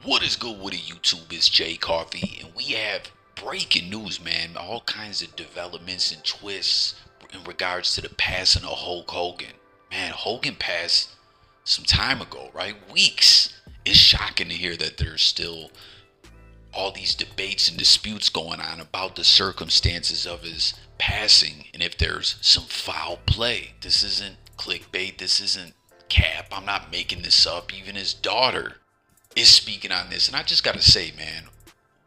What is good with the YouTube? It's Jay Coffee, and we have breaking news, man. All kinds of developments and twists in regards to the passing of Hulk Hogan. Man, Hogan passed some time ago, right? Weeks. It's shocking to hear that there's still all these debates and disputes going on about the circumstances of his passing and if there's some foul play. This isn't clickbait. This isn't cap. I'm not making this up. Even his daughter is speaking on this. And I just got to say, man,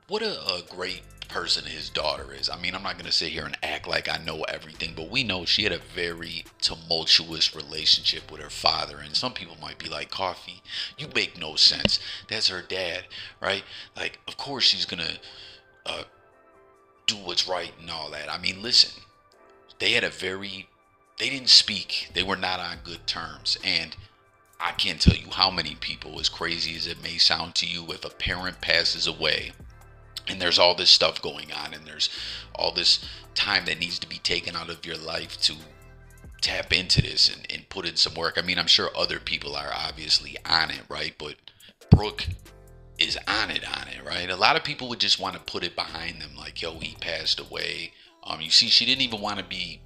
what a great person his daughter is. I mean, I'm not going to sit here and act like I know everything, but we know she had a very tumultuous relationship with her father. And some people might be like, Coffee, you make no sense. That's her dad, right? Like, of course she's going to do what's right and all that. I mean, listen, they had a very, they didn't speak. They were not on good terms. And I can't tell you how many people, as crazy as it may sound to you, if a parent passes away and there's all this stuff going on and there's all this time that needs to be taken out of your life to tap into this and put in some work. I mean, I'm sure other people are obviously on it, right? But Brooke is on it, right? A lot of people would just want to put it behind them like, yo, he passed away. You see, she didn't even want to be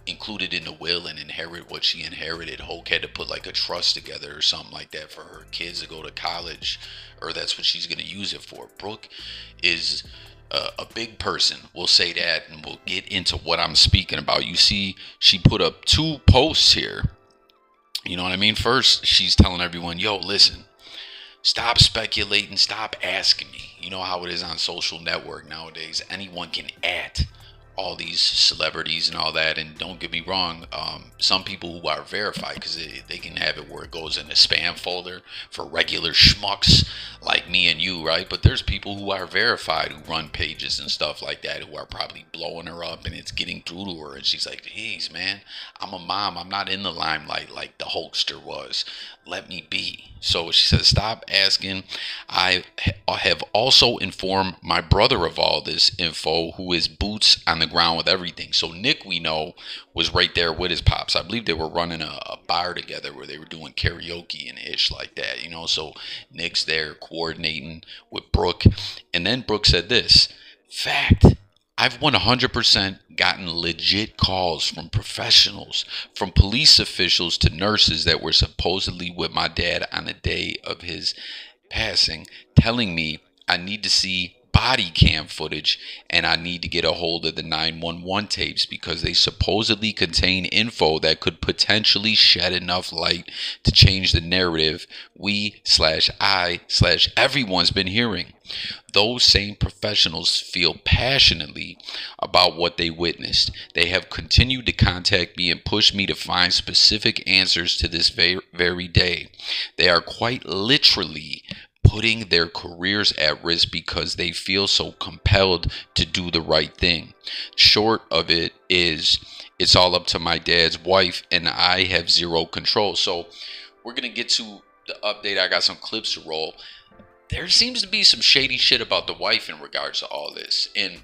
included in the will and inherit what she inherited. Hulk had to put like a trust together or something like that for her kids to go to college, or that's what she's going to use it for. Brooke is a big person, we'll say that, and we'll get into what I'm speaking about. You see, she put up 2 posts here. You know what I mean? First, she's telling everyone, yo, listen, stop speculating, stop asking me. You know how it is on social network nowadays. Anyone can all these celebrities and all that. And don't get me wrong, some people who are verified, because they can have it where it goes in the spam folder for regular schmucks like me and you, right? But there's people who are verified who run pages and stuff like that who are probably blowing her up and it's getting through to her. And she's like, geez, man, I'm a mom. I'm not in the limelight like the Hulkster was. Let me be. So she says, stop asking. I have also informed my brother of all this info, who is boots on the ground with everything. So Nick, we know, was right there with his pops. I believe they were running a bar together where they were doing karaoke and ish like that, you know. So Nick's there coordinating with Brooke. And then Brooke said this: fact, I've 100% gotten legit calls from professionals, from police officials to nurses that were supposedly with my dad on the day of his passing, telling me I need to see body cam footage and I need to get a hold of the 911 tapes because they supposedly contain info that could potentially shed enough light to change the narrative we/I/everyone's been hearing. Those same professionals feel passionately about what they witnessed. They have continued to contact me and push me to find specific answers to this very day. They are quite literally putting their careers at risk because they feel so compelled to do the right thing. Short of it is, it's all up to my dad's wife and I have zero control. So we're going to get to the update. I got some clips to roll. There seems to be some shady shit about the wife in regards to all this. And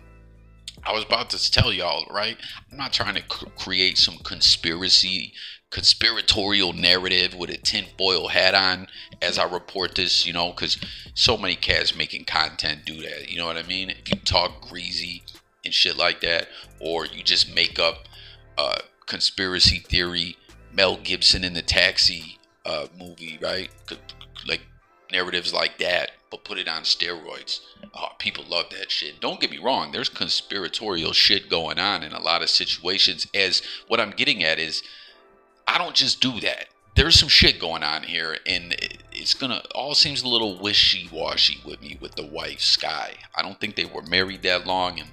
I was about to tell y'all, right? I'm not trying to create some conspiratorial narrative with a tinfoil hat on as I report this, you know, because so many cats making content do that. You know what I mean? If you talk greasy and shit like that, or you just make up conspiracy theory, Mel Gibson in the Taxi movie, right? Like narratives like that, but put it on steroids. People love that shit. Don't get me wrong, there's conspiratorial shit going on in a lot of situations. As what I'm getting at is, I don't just do that. There's some shit going on here, and it's gonna all seems a little wishy-washy with me with the wife, Sky. I don't think they were married that long, and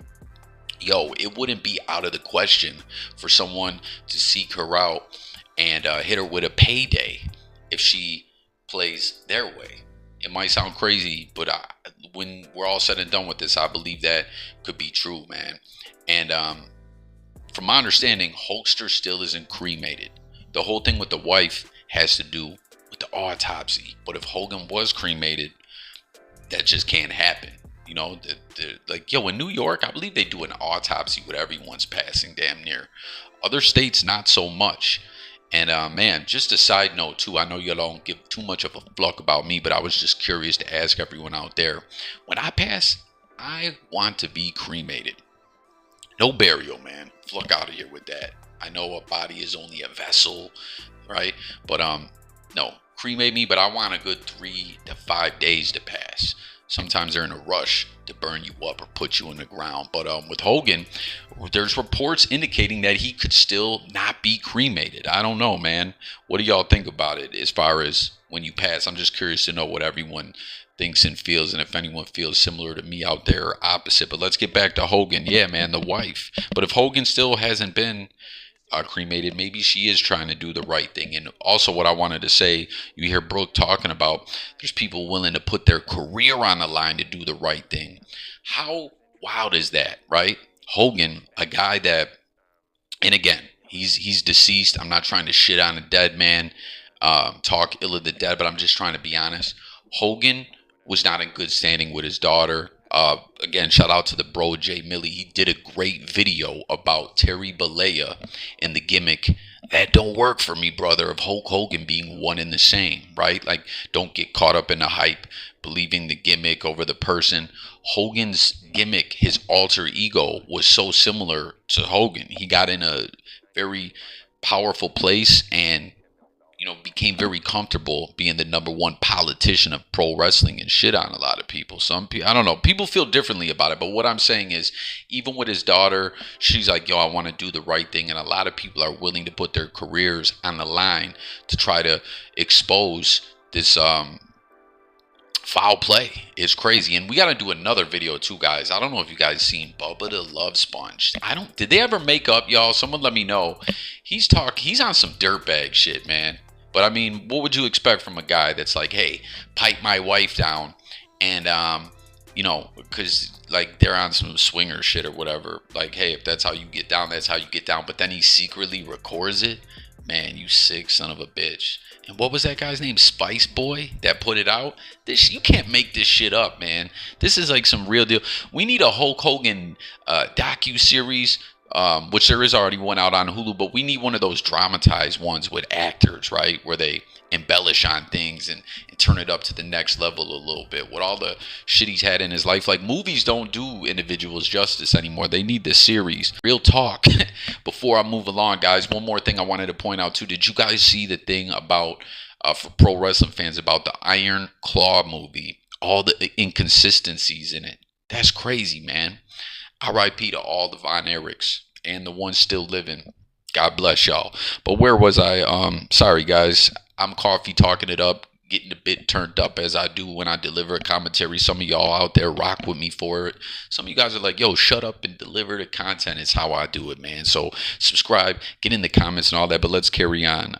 yo, it wouldn't be out of the question for someone to seek her out and hit her with a payday if she plays their way. It might sound crazy, but when we're all said and done with this, I believe that could be true, man. And from my understanding, Hulkster still isn't cremated. The whole thing with the wife has to do with the autopsy. But if Hogan was cremated, that just can't happen. You know, like, yo, in New York, I believe they do an autopsy with everyone's passing damn near. Other states, not so much. And man, just a side note too. I know you don't give too much of a fuck about me, but I was just curious to ask everyone out there. When I pass, I want to be cremated. No burial, man. Fuck out of here with that. I know a body is only a vessel, right? But no, cremate me. But I want a good 3 to 5 days to pass. Sometimes they're in a rush to burn you up or put you in the ground. But with Hogan, there's reports indicating that he could still not be cremated. I don't know, man. What do y'all think about it as far as when you pass? I'm just curious to know what everyone thinks and feels, and if anyone feels similar to me out there or opposite. But let's get back to Hogan. Yeah, man, the wife. But if Hogan still hasn't been cremated, maybe she is trying to do the right thing. And also what I wanted to say, you hear Brooke talking about there's people willing to put their career on the line to do the right thing. How wild is that, right? Hogan, a guy that, and again, he's deceased. I'm not trying to shit on a dead man, talk ill of the dead, but I'm just trying to be honest. Hogan was not in good standing with his daughter. Again, shout out to the bro Jay Millie. He did a great video about Terry Bollea and the gimmick that don't work for me, brother, of Hulk Hogan being one and the same, right? Like, don't get caught up in the hype, believing the gimmick over the person. Hogan's gimmick, his alter ego, was so similar to Hogan. He got in a very powerful place and became very comfortable being the #1 politician of pro wrestling and shit on a lot of people. Some people, I don't know, people feel differently about it. But what I'm saying is, even with his daughter, she's like, yo, I want to do the right thing. And a lot of people are willing to put their careers on the line to try to expose this foul play. It's crazy. And we got to do another video too, guys. I don't know if you guys seen Bubba the Love Sponge. Did they ever make up, y'all? Someone let me know. He's on some dirtbag shit, man. But I mean, what would you expect from a guy that's like, hey, pipe my wife down, and because like they're on some swinger shit or whatever. Like, hey, if that's how you get down, that's how you get down. But then he secretly records it. Man, you sick son of a bitch. And what was that guy's name? Spice Boy that put it out? You can't make this shit up, man. This is like some real deal. We need a Hulk Hogan docu-series. Which there is already one out on Hulu, but we need one of those dramatized ones with actors, right? Where they embellish on things and turn it up to the next level a little bit with all the shit he's had in his life. Like, movies don't do individuals justice anymore. They need this series. Real talk. Before I move along, guys, one more thing I wanted to point out too. Did you guys see the thing about, for pro wrestling fans, about the Iron Claw movie? All the inconsistencies in it. That's crazy, man. R.I.P. to all the Von Erichs and the ones still living. God bless y'all. But where was I? Sorry, guys. I'm Coffee talking it up, getting a bit turned up as I do when I deliver a commentary. Some of y'all out there rock with me for it. Some of you guys are like, yo, shut up and deliver the content. It's how I do it, man. So subscribe, get in the comments and all that. But let's carry on.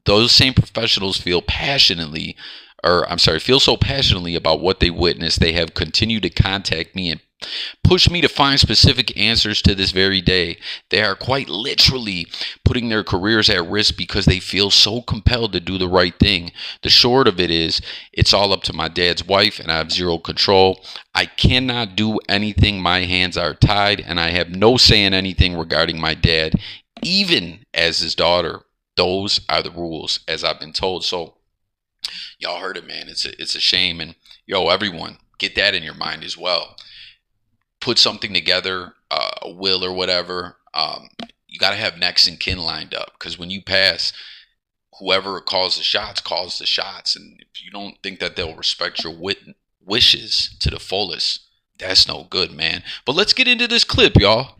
Those same professionals feel so passionately about what they witnessed. They have continued to contact me and push me to find specific answers to this very day. They are quite literally putting their careers at risk because they feel so compelled to do the right thing. The short of it is, it's all up to my dad's wife and I have zero control. I cannot do anything. My hands are tied and I have no say in anything regarding my dad, even as his daughter. Those are the rules, as I've been told. So y'all heard it, man. It's a shame. And yo, everyone, get that in your mind as well. Put something together, a will or whatever. You got to have next and kin lined up, because when you pass, whoever calls the shots. And if you don't think that they'll respect your wishes to the fullest, that's no good, man. But let's get into this clip, y'all.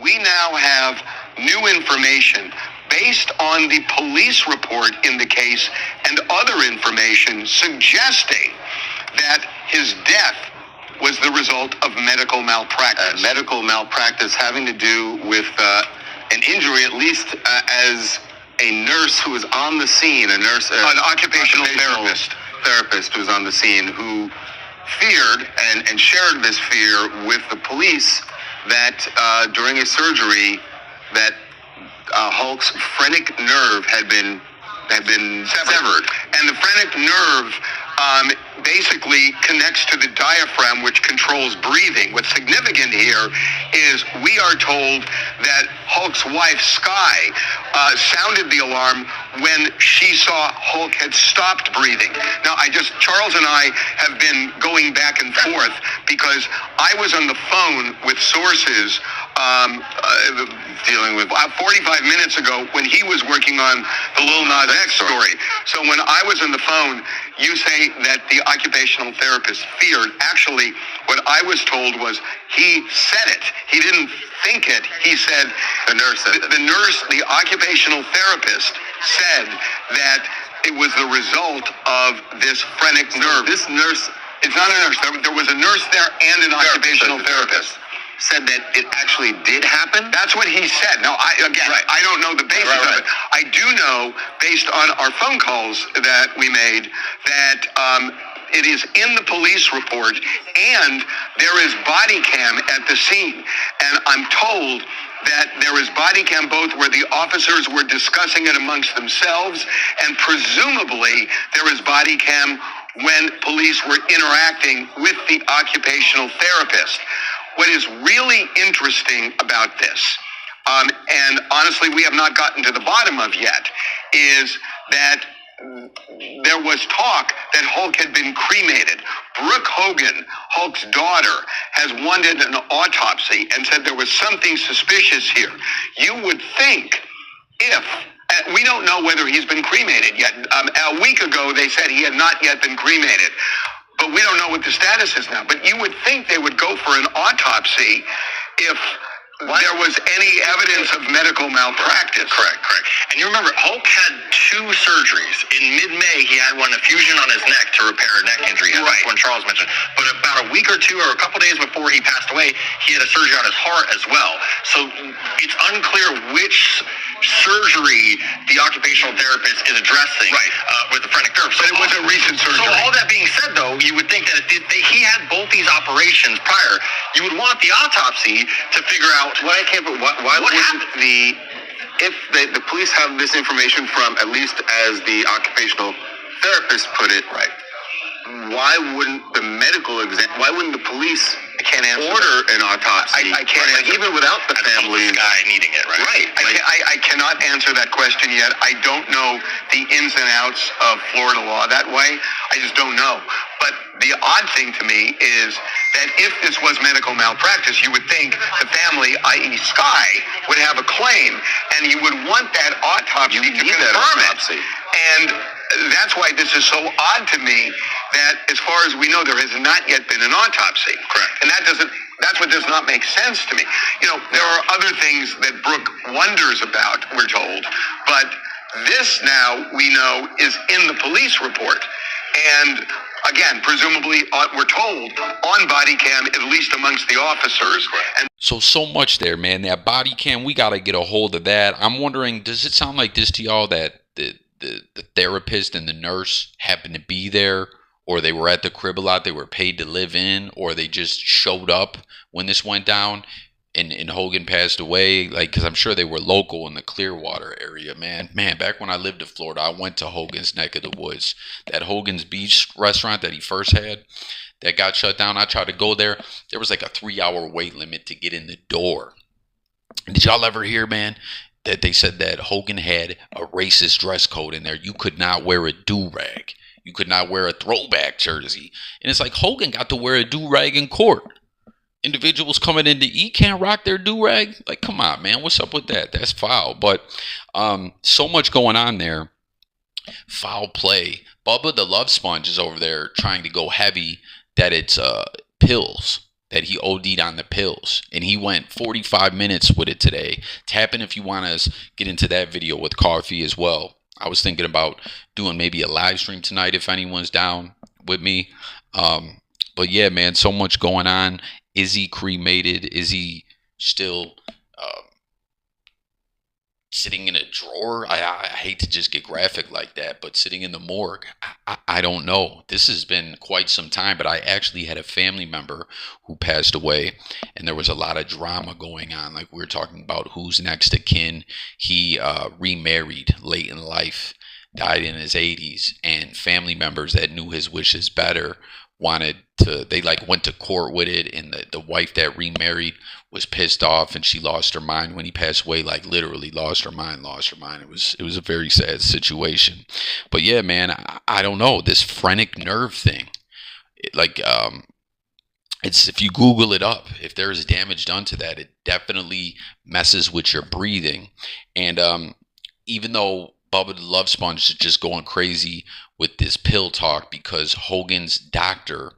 We now have new information based on the police report in the case and other information suggesting that his death was the result of medical malpractice. Medical malpractice having to do with an injury, at least as a nurse who was on the scene, an occupational therapist who was on the scene, who feared and shared this fear with the police that during a surgery that Hulk's phrenic nerve had been severed, and the phrenic nerve basically connects to the diaphragm, which controls breathing. What's significant here is we are told that Hulk's wife, Sky, sounded the alarm when she saw Hulk had stopped breathing. Now, Charles and I have been going back and forth because I was on the phone with sources dealing with 45 minutes ago when he was working on the Lil Nas X story. So when I was on the phone, you say that the occupational therapist feared. Actually, what I was told was he said it. He didn't think it. He said, the nurse, the occupational therapist said that it was the result of this phrenic nerve. This nurse, it's not a nurse. There was a nurse there and an occupational therapist. Said that it actually did happen? That's what he said. Now, I don't know the basis of it. I do know, based on our phone calls that we made, that it is in the police report, and there is body cam at the scene. And I'm told that there is body cam both where the officers were discussing it amongst themselves, and presumably there is body cam when police were interacting with the occupational therapist. What is really interesting about this, and honestly we have not gotten to the bottom of yet, is that there was talk that Hulk had been cremated. Brooke Hogan, Hulk's daughter, has wanted an autopsy and said there was something suspicious here. You would think if we don't know whether he's been cremated yet. A week ago, they said he had not yet been cremated. But we don't know what the status is now. But you would think they would go for an autopsy if there was any evidence of medical malpractice. Correct. And you remember, Hulk had 2 surgeries. In mid-May, he had one, a fusion on his neck to repair a neck injury, as that's one Charles mentioned. But about a week or 2 or a couple days before he passed away, he had a surgery on his heart as well. So it's unclear which surgery the occupational therapist is addressing with the phrenic nerve. But it was a recent surgery. So all that being said, though, you would think that if he had both these operations prior, you would want the autopsy to figure out what happened. If the police have this information from, at least as the occupational therapist put it, why wouldn't the why wouldn't the police order an autopsy? I can't answer. Even without the family guy needing it, right? I cannot answer that question yet. I don't know the ins and outs of Florida law that way. I just don't know. But the odd thing to me is that if this was medical malpractice, you would think the family, i.e. Sky, would have a claim, and you would want that autopsy to confirm it. And that's why this is so odd to me that, as far as we know, there has not yet been an autopsy. Correct. And that's what does not make sense to me. You know, there are other things that Brooke wonders about, we're told, but this now we know is in the police report. And again, presumably, we're told, on body cam, at least amongst the officers. And so much there, man. That body cam, we got to get a hold of that. I'm wondering, does it sound like this to y'all that the therapist and the nurse happened to be there, or they were at the crib a lot, they were paid to live in, or they just showed up when this went down and Hogan passed away? Like, because I'm sure they were local in the Clearwater area, man. Back when I lived in Florida, I went to Hogan's neck of the woods. That Hogan's Beach restaurant that he first had that got shut down, I tried to go there. There was like a 3-hour wait limit to get in the door. Did y'all ever hear, man, that they said that Hogan had a racist dress code in there? You could not wear a do-rag. You could not wear a throwback jersey. And it's like Hogan got to wear a do-rag in court. Individuals coming in to eat can't rock their do-rag. Like, come on, man. What's up with that? That's foul. But so much going on there. Foul play. Bubba the Love Sponge is over there trying to go heavy that it's pills, that he OD'd on the pills. And he went 45 minutes with it today. Tap in if you want to get into that video with Coffee as well. I was thinking about doing maybe a live stream tonight if anyone's down with me. But yeah, man, so much going on. Is he cremated? Is he still sitting in a drawer? I hate to just get graphic like that, but sitting in the morgue, I don't know. This has been quite some time, but I actually had a family member who passed away, and there was a lot of drama going on. Like, we were talking about who's next to kin. He remarried late in life. died in his 80s, and family members that knew his wishes better wanted to, they like went to court with it, and the wife that remarried was pissed off, and she lost her mind when he passed away, like literally lost her mind. It was a very sad situation. But yeah, man, I don't know, this phrenic nerve thing, it's, if you Google it up, if there is damage done to that, it definitely messes with your breathing. And even though Bubba the Love Sponge is just going crazy with this pill talk because Hogan's doctor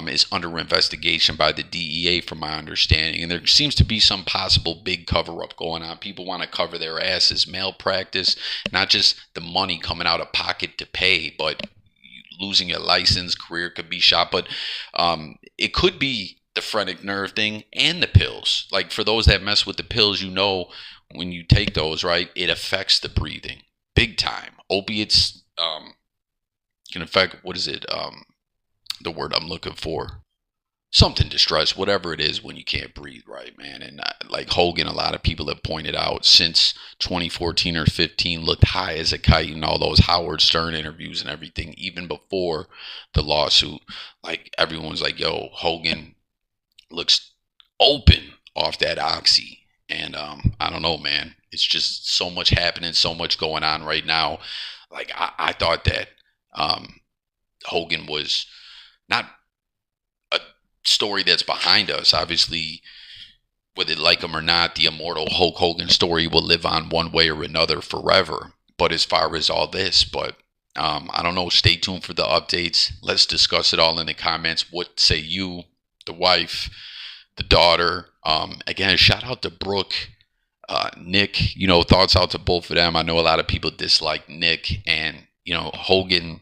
is under investigation by the DEA, from my understanding, and there seems to be some possible big cover-up going on. People want to cover their asses, malpractice, not just the money coming out of pocket to pay, but losing your license, career could be shot. But it could be the phrenic nerve thing and the pills. Like, for those that mess with the pills, you know, when you take those, right, it affects the breathing big time. Opiates can affect, what is it, the word I'm looking for, something distress, whatever it is, when you can't breathe, right, man. And like Hogan, a lot of people have pointed out, since 2014 or 15, looked high as a kite in all those Howard Stern interviews and everything, even before the lawsuit. Like, everyone's like, yo, Hogan looks open off that oxy. And I don't know, man, it's just so much happening, so much going on right now. Like, I thought that Hogan was not a story that's behind us. Obviously, whether you like him or not, the immortal Hulk Hogan story will live on one way or another forever. But as far as all this, I don't know. Stay tuned for the updates. Let's discuss it all in the comments. What say you, the wife, the daughter? Again, shout out to Brooke, Nick. You know, thoughts out to both of them. I know a lot of people dislike Nick, and you know, Hogan,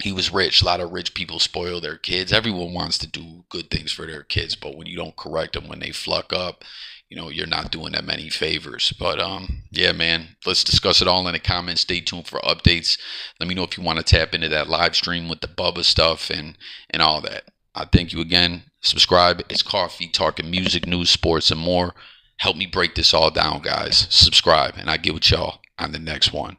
he was rich. A lot of rich people spoil their kids. Everyone wants to do good things for their kids, but when you don't correct them when they fuck up, you know, you're not doing them any favors. But yeah, man, let's discuss it all in the comments. Stay tuned for updates. Let me know if you want to tap into that live stream with the Bubba stuff and all that. I thank you again. Subscribe. It's Coffee, talking music, news, sports, and more. Help me break this all down, guys. Subscribe, and I get with y'all on the next one.